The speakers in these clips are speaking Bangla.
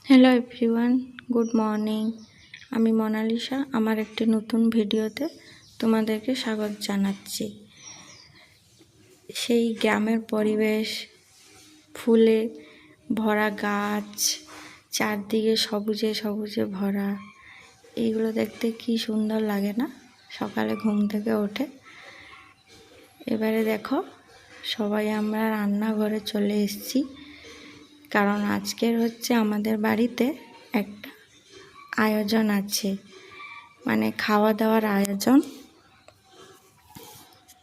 Hello everyone, good morning. আমি মোনালিসা। আমার একটি নতুন ভিডিওতে তোমাদেরকে স্বাগত জানাচ্ছি। সেই গ্রামের পরিবেশ, ফুলে ভরা গাছ, চারদিকে সবুজে সবুজে ভরা, এইগুলো দেখতে কি সুন্দর লাগে না? সকালে ঘুম থেকে ওঠে। এবারে দেখো, সবাই আমরা রান্নাঘরে চলে এসেছি, কারণ আজকের হচ্ছে আমাদের বাড়িতে একটা আয়োজন আছে, মানে খাওয়া দাওয়ার আয়োজন।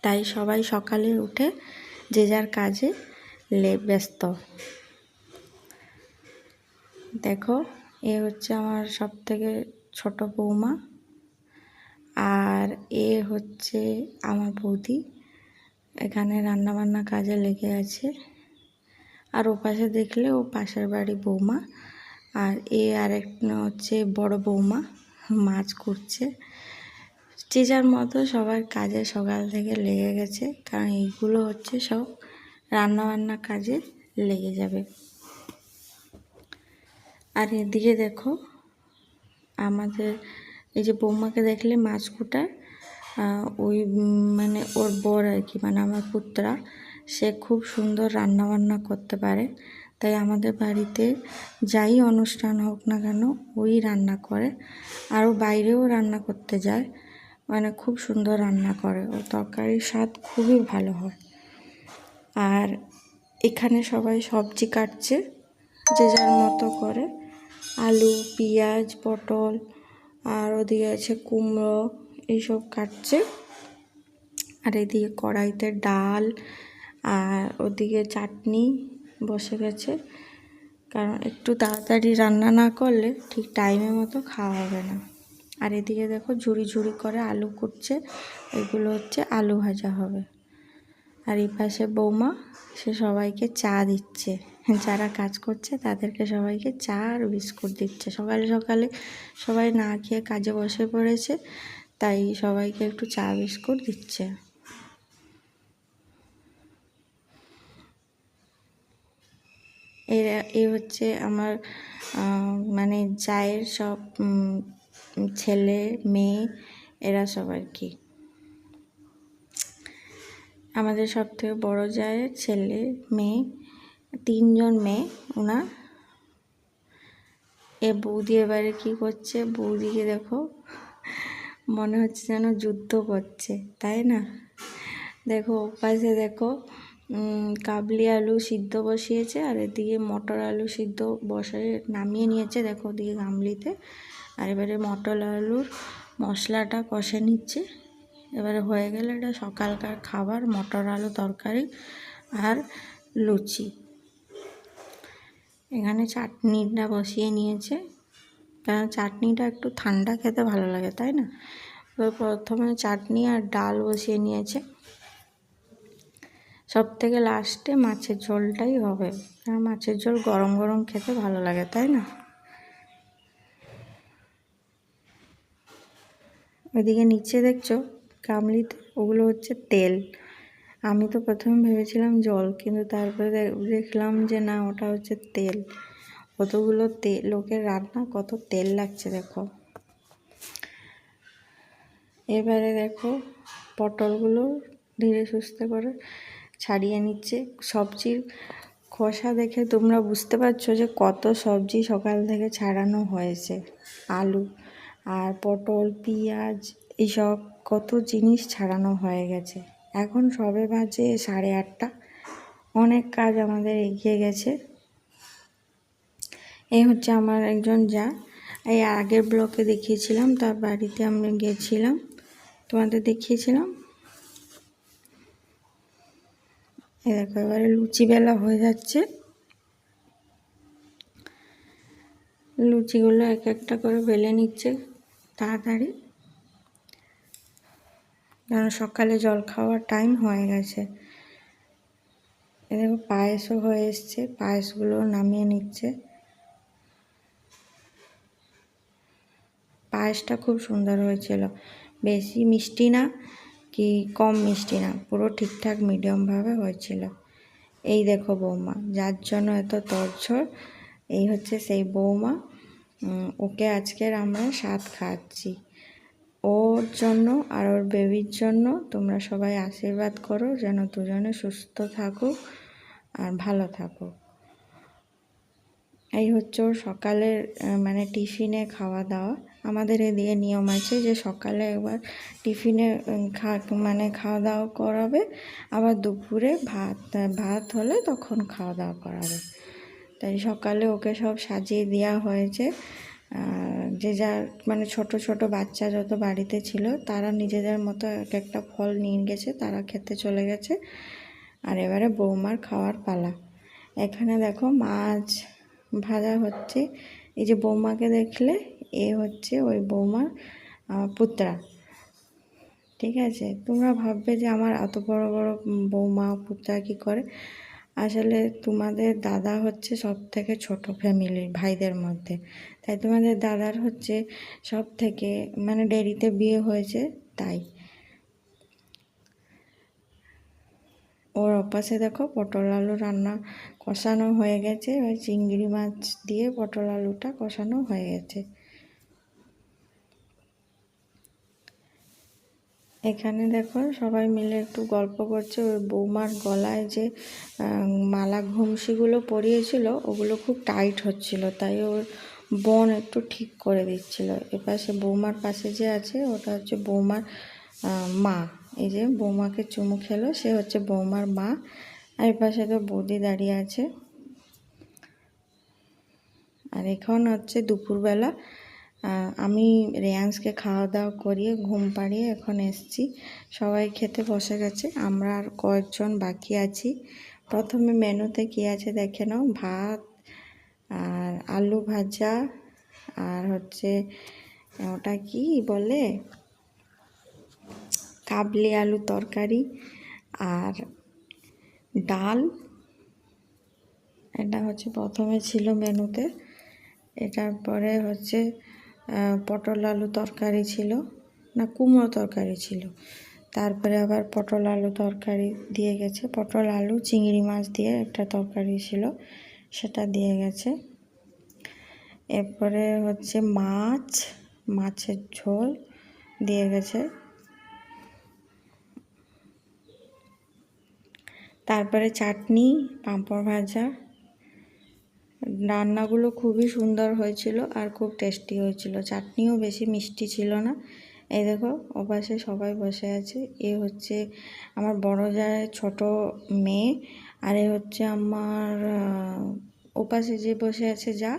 তাই সবাই সকালে উঠে যে যার কাজে ব্যস্ত। দেখো, এ হচ্ছে আমার সবথেকে ছোট বৌমা, আর এ হচ্ছে আমার বৌদি। এখানে রান্নাবান্না কাজে লেগে আছে। আর ও পাশে দেখলে ও পাশের বাড়ি বৌমা, আর এ আরেকটা হচ্ছে বড় বৌমা, মাছ করছে। যে যার মতো সবার কাজে সকাল থেকে লেগে গেছে, কারণ এইগুলো হচ্ছে সব রান্নাবান্না কাজে লেগে যাবে। আর এদিকে দেখো, আমাদের এই যে বৌমাকে দেখলে মাছ কুটার, ওই মানে ওর বর আর কি, মানে আমার পুত্রা, সে খুব সুন্দর রান্নাবান্না করতে পারে। তাই আমাদের বাড়িতে যাই অনুষ্ঠান হোক না কেন, ওই রান্না করে। আরও বাইরেও রান্না করতে যায়, মানে খুব সুন্দর রান্না করে। ও তরকারির স্বাদ খুবই ভালো হয়। আর এখানে সবাই সবজি কাটছে যে যার মতো করে, আলু, পেঁয়াজ, পটল, আর ওদিকে আছে কুমড়ো, এইসব কাটছে। আর এদিকে কড়াইতে ডাল, আর ওদিকে চাটনি বসে গেছে, কারণ একটু তাড়াতাড়ি রান্না না করলে ঠিক টাইমের মতো খাওয়া হবে না। আর এদিকে দেখো ঝুড়ি ঝুড়ি করে আলু কুটছে, এগুলো হচ্ছে আলু ভাজা হবে। আর এই পাশে বৌমা, সে সবাইকে চা দিচ্ছে, যারা কাজ করছে তাদেরকে সবাইকে চা আর বিস্কুট দিচ্ছে। সকালে সকালে সবাই না খেয়ে কাজে বসে পড়েছে, তাই সবাইকে একটু চা বিস্কুট দিচ্ছে। এই হচ্ছে আমার মানে জায়ের সব ছেলে মেয়ে, এরা সব আর কি। আমাদের সব থেকে বড়ো জায়ের ছেলে মেয়ে, 3 জন মেয়ে ওনার। এ বৌদি এবারে কি করছে, বৌদিকে দেখো মনে হচ্ছে যেন যুদ্ধ করছে, তাই না? দেখো ওপাশে দেখো কাবলি আলু সিদ্ধ বসিয়েছে, আর এদিকে মটর আলু সিদ্ধ বসে নামিয়ে নিয়েছে, দেখো ওদিকে গামলিতে। আর এবারে মটর আলুর মশলাটা কষে নিচ্ছে। এবারে হয়ে গেলে এটা সকালকার খাবার, মটর আলু তরকারি আর লুচি। এখানে চাটনিটা বসিয়ে নিয়েছে, কারণ চাটনিটা একটু ঠান্ডা খেতে ভালো লাগে, তাই না? প্রথমে চাটনি আর ডাল বসিয়ে নিয়েছে। সব থেকে লাস্টে মাছের ঝোলটাই হবে, কারণ মাছের ঝোল গরম গরম খেতে ভালো লাগে, তাই না? ওইদিকে নিচে দেখছো গামলিতে, ওগুলো হচ্ছে তেল। আমি তো প্রথমে ভেবেছিলাম জল, কিন্তু তারপরে দেখলাম যে না, ওটা হচ্ছে তেল। কতগুলো তেল, লোকের রান্না কত তেল লাগছে দেখো। এবারে দেখো পটলগুলো ধীরে সুস্থে করে ছাড়িয়ে নিচ্ছে। সবজির খোসা দেখে তোমরা বুঝতে পারছো যে কত সবজি সকাল থেকে ছাড়ানো হয়েছে। আলু আর পটল, পেঁয়াজ, এইসব কত জিনিস ছাড়ানো হয়ে গেছে। এখন সবে বাজে 8:30। অনেক কাজ আমাদের এগিয়ে গেছে। এই হচ্ছে আমার একজন যা, এই আগের ব্লকে দেখিয়েছিলাম, তার বাড়িতে আমরা গিয়েছিলাম, তোমাদের দেখিয়েছিলাম। এই দেখো এবারে লুচি বেলা হয়ে যাচ্ছে। লুচিগুলো এক একটা করে বেলে নিচ্ছে তাড়াতাড়ি, কারণ সকালে জল খাওয়ার টাইম হয়ে গেছে। এ দেখো পায়েসও হয়ে এসছে, পায়েসগুলো নামিয়ে নিচ্ছে। পায়েসটা খুব সুন্দর হয়েছিল, বেশি মিষ্টি না কি কম মিষ্টি না, পুরো ঠিকঠাক মিডিয়ামভাবে হয়েছিল। এই দেখো বৌমা, যার জন্য এত তরঝড়, এই হচ্ছে সেই বৌমা। ওকে আজকের আমরা সাত খাচ্ছি। ওর জন্য আর ওর বেবির জন্য তোমরা সবাই আশীর্বাদ করো যেন দুজনে সুস্থ থাকুক আর ভালো থাকুক। এই হচ্ছে ওর সকালের মানে টিফিনে খাওয়া দাওয়া। আমাদের এদিকে নিয়ম আছে যে সকালে একবার টিফিনে মানে খাওয়া দাওয়া করাবে, আবার দুপুরে ভাত হলে তখন খাওয়া দাওয়া করাবে। তাই সকালে ওকে সব সাজিয়ে দেওয়া হয়েছে। যে যার মানে ছোট ছোট বাচ্চা যত বাড়িতে ছিল তারা নিজেদের মতো এক একটা ফল নিয়ে গেছে, তারা খেতে চলে গেছে। আর এবারে বৌমার খাওয়ার পালা। এখানে দেখো মাছ ভাজা হচ্ছে। এই যে বৌমাকে দেখলে এ হচ্ছে ওই বৌমার পুত্রা। ঠিক আছে, তোমরা ভাববে যে আমার এত বড় বড় বৌমা পুত্রা কি করে। আসলে তোমাদের দাদা হচ্ছে সব থেকে ছোট ফ্যামিলির ভাইদের মধ্যে, তাই তোমাদের দাদার হচ্ছে সব থেকে মানে দেরিতে বিয়ে হয়েছে তাই। ওর অপাশে দেখো পটল আলু রান্না কষানো হয়ে গেছে, এবার চিংড়ি মাছ দিয়ে পটল আলুটা কষানো হয়ে গেছে। এখানে দেখো সবাই মিলে একটু গল্প করছে। ওই বৌমার গলায় যে মালা ঘুমসিগুলো পরিয়েছিল ওগুলো খুব টাইট হচ্ছিল, তাই ওর বোন একটু ঠিক করে দিচ্ছিল। এপাশে বৌমার পাশে যে আছে ওটা হচ্ছে বৌমার মা। এই যে বৌমাকে চুমু খেলো, সে হচ্ছে বৌমার মা। আর এপাশে তো বৌদি দাঁড়িয়ে আছে। আর এখন হচ্ছে দুপুরবেলা। আমি রেয়ান্সকে খাওয়া দাওয়া করিয়ে ঘুম পাড়িয়ে এখন এসছি। সবাই খেতে বসে গেছে, আমরা আর কয়েকজন বাকি আছি। প্রথমে মেনুতে কী আছে দেখে নাও। ভাত আর আলু ভাজা আর হচ্ছে ওটা কি বলে কাবলি আলু তরকারি আর ডাল। এটা হচ্ছে প্রথমে ছিল মেনুতে। এটার পরে হচ্ছে পটল আলু তরকারি ছিল, না কুমড়ো তরকারি ছিল। তারপরে আবার পটল আলু তরকারি দিয়ে গেছে, পটল আলু চিংড়ি মাছ দিয়ে একটা তরকারি ছিল সেটা দিয়ে গেছে। এরপরে হচ্ছে মাছের ঝোল দিয়ে গেছে। তারপরে চাটনি, পাঁপড় ভাজা। রান্নাগুলো খুবই সুন্দর হয়েছিল আর খুব টেস্টি হয়েছিল। চাটনিও বেশি মিষ্টি ছিল না। এই দেখো ওপাশে সবাই বসে আছে। এ হচ্ছে আমার বড় জায়ের ছোট মেয়ে, আর এ হচ্ছে আমার ওপাশে যে বসে আছে যা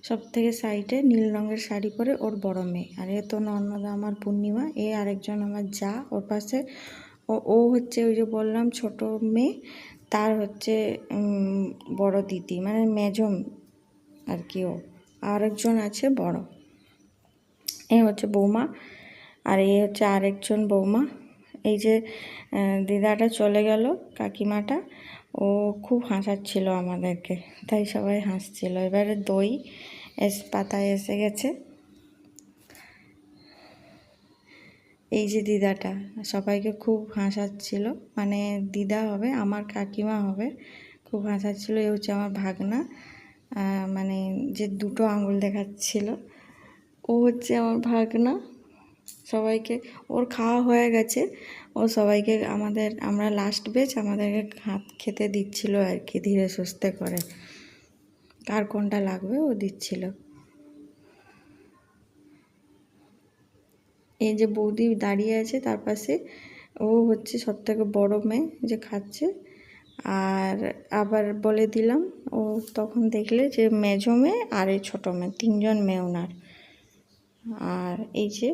সব থেকে সাইডে নীল রঙের শাড়ি পরে ওর বড় মেয়ে। আর এ তো নর্মদা আমার পূর্ণিমা। এ আরেকজন আমার যা ওর পাশে। ও হচ্ছে ওই যে বললাম ছোট মেয়ে, তার হচ্ছে বড় দিদি মানে মেজম আর কি। ও আরেকজন আছে বড়। এ হচ্ছে বৌমা আর এই হচ্ছে আরেকজন বৌমা। এই যে দিদাটা চলে গেল কাকিমাটা, ও খুব হাসাচ্ছিল আমাদেরকে, তাই সবাই হাসছিল। এবারে দই পাতায় এসে গেছে। এই যে দিদাটা সবাইকে খুব হাসাচ্ছিল, মানে দিদা হবে আমার কাকিমা হবে, খুব হাসাচ্ছিল। এ হচ্ছে আমার ভাগনা, মানে যে দুটো আঙুল দেখাচ্ছিল ও হচ্ছে আমার ভাগনা। সবাইকে ওর খাওয়া হয়ে গেছে, ও সবাইকে আমরা লাস্ট বেচ আমাদেরকে খেতে দিচ্ছিল আর কি, ধীরে সুস্থে করে কার কোনটা লাগবে ও দিচ্ছিল। এই যে বৌদি দাঁড়িয়ে আছে তার পাশে, ও হচ্ছে সব থেকে বড় মেয়ে যে খাচ্ছে। আর আবার বলে দিলাম, ও তখন দেখলে যে মেজো মেয়ে আর এই ছোটো মেয়ে, তিনজন মেয়ে ওনার। আর এই যে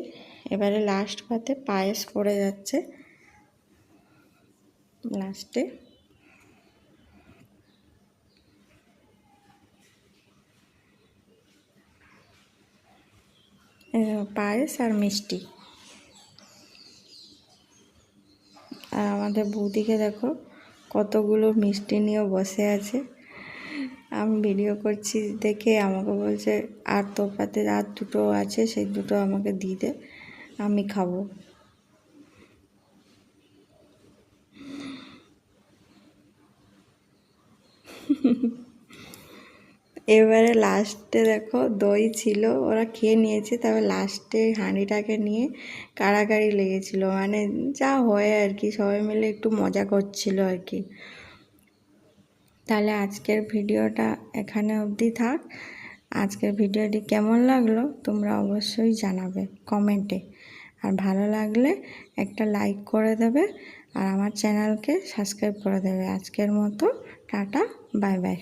এবারে লাস্ট পাতে পায়েস পড়ে যাচ্ছে লাস্টে। পায়েস আর মিষ্টি। আর আমাদের বৌদিকে দেখো কতগুলো মিষ্টি নিয়ে বসে আছে। আমি ভিডিও করছি দেখে আমাকে বলছে আর তোর পাতে আর দুটো আছে, সেই দুটো আমাকে দিয়ে দে, আমি খাবো। এবারে লাস্টে দেখো দই ছিল, ওরা খেয়ে নিয়েছে, তবে লাস্টে হাঁড়িটাকে নিয়ে কাড়াকাড়ি লেগেছিল, মানে যা হয় আর কি, সবাই মিলে একটু মজা করছিল আর কি। তাহলে আজকের ভিডিওটা এখানে অবধি থাক। আজকের ভিডিওটি কেমন লাগলো তোমরা অবশ্যই জানাবে কমেন্টে, আর ভালো লাগলে একটা লাইক করে দেবে, আর আমার চ্যানেলকে সাবস্ক্রাইব করে দেবে। আজকের মতো টাটা, বাই বাই।